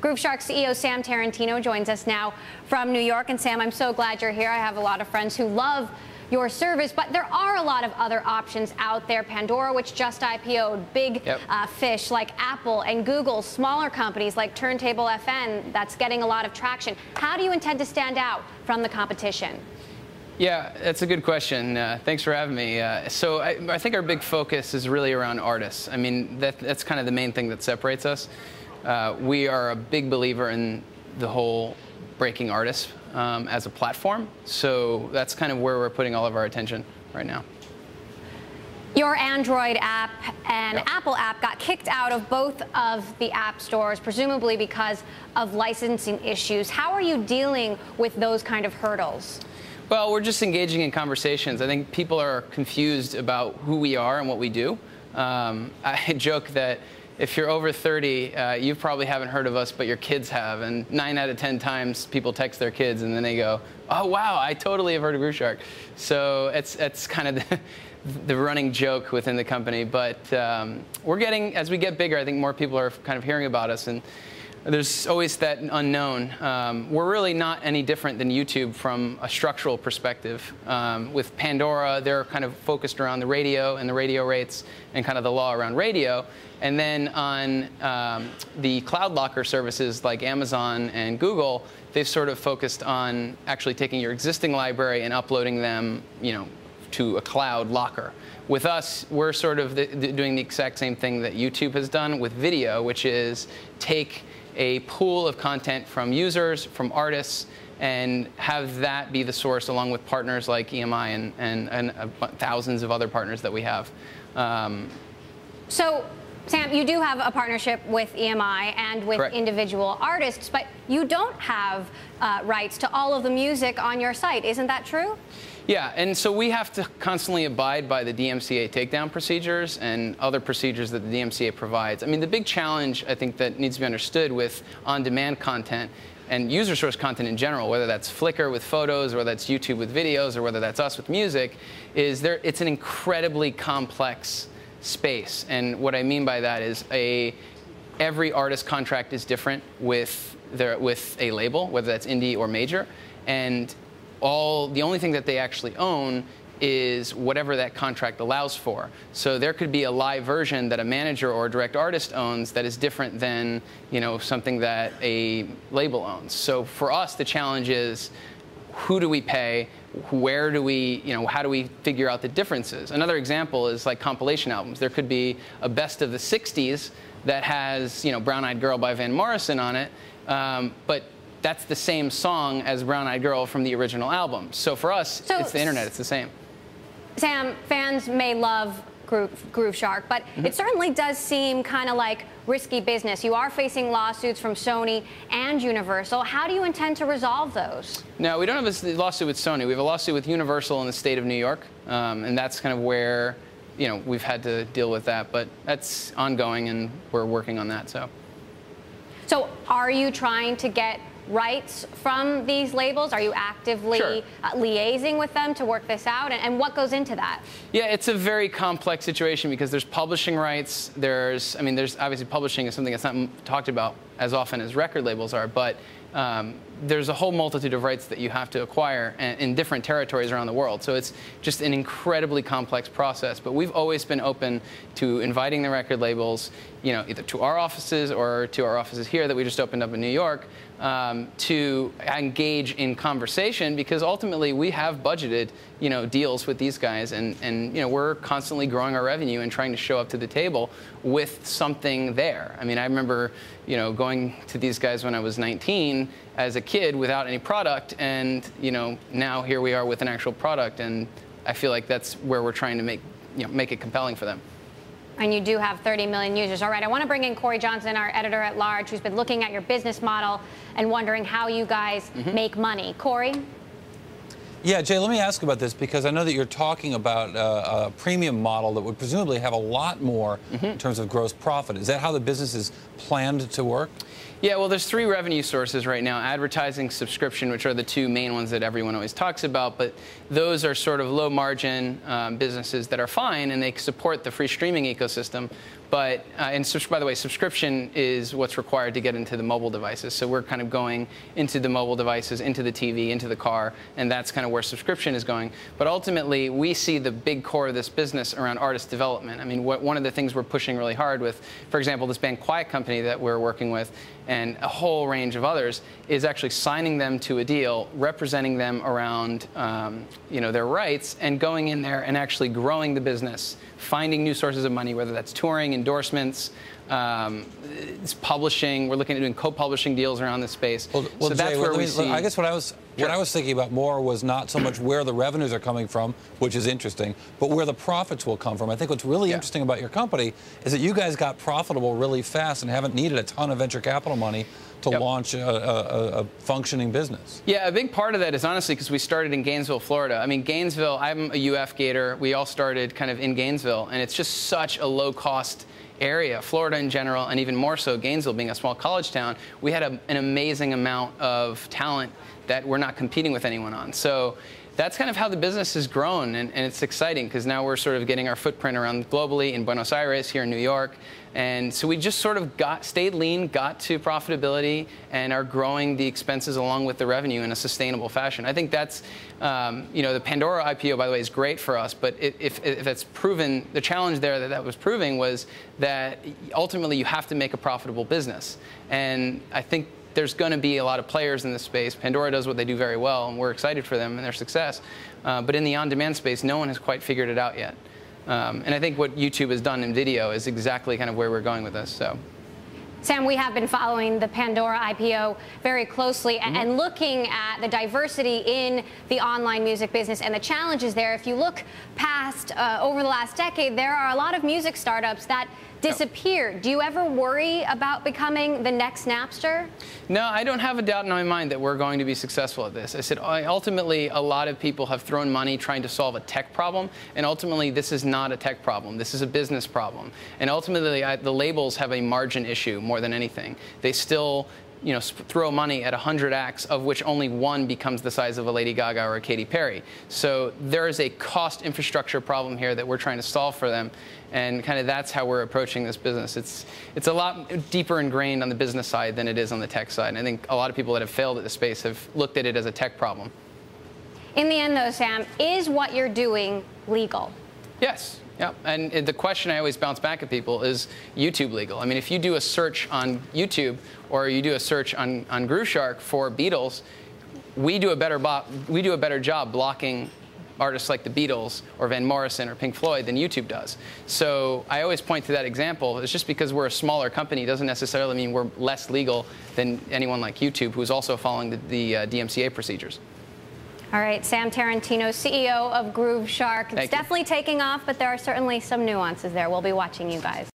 Grooveshark CEO Sam Tarantino joins us now from New York. And Sam, I'm so glad you're here. I have a lot of friends who love your service, but there are a lot of other options out there. Pandora, which just IPO'd, big fish like Apple and Google, smaller companies like Turntable FN, that's getting a lot of traction. How do you intend to stand out from the competition? Yeah, that's a good question. Thanks for having me. So I think our big focus is really around artists. I mean, that's kind of the main thing that separates us. We are a big believer in the whole breaking artists as a platform. So that's kind of where we're putting all of our attention right now. Your Android app and Apple app got kicked out of both of the app stores, presumably because of licensing issues. How are you dealing with those kind of hurdles? Well, we're just engaging in conversations. I think people are confused about who we are and what we do. I joke that if you're over 30, you probably haven't heard of us, but your kids have. And 9 out of 10 times, people text their kids, and then they go, "Oh, wow, I totally have heard of Grooveshark." So it's kind of the running joke within the company. But we're getting, as we get bigger, I think more people are kind of hearing about us. And there's always that unknown. We're really not any different than YouTube from a structural perspective. With Pandora, they're kind of focused around the radio and the radio rates and kind of the law around radio. And then on the cloud locker services like Amazon and Google, they've sort of focused on actually taking your existing library and uploading them, to a cloud locker. With us, we're sort of doing the exact same thing that YouTube has done with video, which is take a pool of content from users, from artists, and have that be the source along with partners like EMI and thousands of other partners that we have. So, Sam, you do have a partnership with EMI and with individual artists, but you don't have rights to all of the music on your site. Isn't that true? Yeah, and so we have to constantly abide by the DMCA takedown procedures and other procedures that the DMCA provides. I mean, the big challenge, I think, that needs to be understood with on-demand content and user source content in general, whether that's Flickr with photos, or whether that's YouTube with videos, or whether that's us with music, is it's an incredibly complex space. And what I mean by that is every artist contract is different with a label, whether that's indie or major, and the only thing that they actually own is whatever that contract allows for. So there could be a live version that a manager or a direct artist owns that is different than something that a label owns. So for us, the challenge is, who do we pay? Where do we, how do we figure out the differences? Another example is like compilation albums. There could be a best of the 60s that has, Brown Eyed Girl by Van Morrison on it, but that's the same song as Brown Eyed Girl from the original album. So for us, it's the internet, it's the same. Sam, fans may love Grooveshark, but it certainly does seem kind of like risky business. You are facing lawsuits from Sony and Universal. How do you intend to resolve those? No, we don't have a lawsuit with Sony. We have a lawsuit with Universal in the state of New York, and that's kind of where we've had to deal with that. But that's ongoing, and we're working on that. So are you trying to get rights from these labels? Are you actively liaising with them to work this out? And what goes into that? Yeah, it's a very complex situation because there's publishing rights. There's obviously publishing is something that's not talked about as often as record labels are, but there's a whole multitude of rights that you have to acquire in different territories around the world. So it's just an incredibly complex process. But we've always been open to inviting the record labels, either to our offices or to our offices here that we just opened up in New York, to engage in conversation, because ultimately we have budgeted, deals with these guys, and we're constantly growing our revenue and trying to show up to the table with something there. I mean, I remember, going to these guys when I was 19 as a kid without any product, and now here we are with an actual product, and I feel like that's where we're trying to make it compelling for them. And you do have 30 million users. All right, I want to bring in Cory Johnson, our editor-at-large, who's been looking at your business model and wondering how you guys make money. Cory? Yeah, Jay, let me ask about this, because I know that you're talking about a premium model that would presumably have a lot more in terms of gross profit. Is that how the business is planned to work? Yeah, well, there's 3 revenue sources right now: advertising, subscription, which are the 2 main ones that everyone always talks about. But those are sort of low-margin businesses that are fine, and they support the free streaming ecosystem. But, by the way, subscription is what's required to get into the mobile devices. So we're kind of going into the mobile devices, into the TV, into the car, and that's kind of where subscription is going. But ultimately, we see the big core of this business around artist development. I mean, one of the things we're pushing really hard with, for example, this band Quiet Company that we're working with, and a whole range of others, is actually signing them to a deal, representing them around their rights, and going in there and actually growing the business, finding new sources of money, whether that's touring, endorsements, it's publishing. We're looking at doing co-publishing deals around this space. Well, so that's Jay, where we see. I guess what I was thinking about more was not so much where the revenues are coming from, which is interesting, but where the profits will come from. I think what's really interesting about your company is that you guys got profitable really fast and haven't needed a ton of venture capital money to launch a functioning business. Yeah, a big part of that is honestly because we started in Gainesville, Florida. I mean, Gainesville, I'm a UF Gator. We all started kind of in Gainesville, and it's just such a low-cost area. Florida in general, and even more so Gainesville being a small college town, we had an amazing amount of talent that we're not competing with anyone on. So that's kind of how the business has grown, and it's exciting because now we're sort of getting our footprint around globally in Buenos Aires, here in New York. And so we just sort of stayed lean, got to profitability, and are growing the expenses along with the revenue in a sustainable fashion. I think that's, the Pandora IPO, by the way, is great for us, but if that's proven, the challenge there that was proving was that ultimately you have to make a profitable business. And I think there's going to be a lot of players in this space. Pandora does what they do very well, and we're excited for them and their success. But in the on-demand space, no one has quite figured it out yet. And I think what YouTube has done in video is exactly kind of where we're going with this. So, Sam, we have been following the Pandora IPO very closely and looking at the diversity in the online music business and the challenges there. If you look past over the last decade, there are a lot of music startups that disappeared. Do you ever worry about becoming the next Napster? No, I don't have a doubt in my mind that we're going to be successful at this. I said ultimately a lot of people have thrown money trying to solve a tech problem, and ultimately this is not a tech problem. This is a business problem. And ultimately the labels have a margin issue more than anything. They still throw money at 100 acts, of which only one becomes the size of a Lady Gaga or a Katy Perry. So there is a cost infrastructure problem here that we're trying to solve for them, and kind of that's how we're approaching this business. It's a lot deeper ingrained on the business side than it is on the tech side. And I think a lot of people that have failed at the space have looked at it as a tech problem. In the end, though, Sam, is what you're doing legal? Yes. Yeah, and the question I always bounce back at people is YouTube legal? I mean, if you do a search on YouTube or you do a search on Grooveshark for Beatles, we do a better job blocking artists like the Beatles or Van Morrison or Pink Floyd than YouTube does. So I always point to that example. It's just because we're a smaller company doesn't necessarily mean we're less legal than anyone like YouTube, who's also following the DMCA procedures. All right, Sam Tarantino, CEO of Grooveshark. It's definitely taking off, but there are certainly some nuances there. We'll be watching you guys.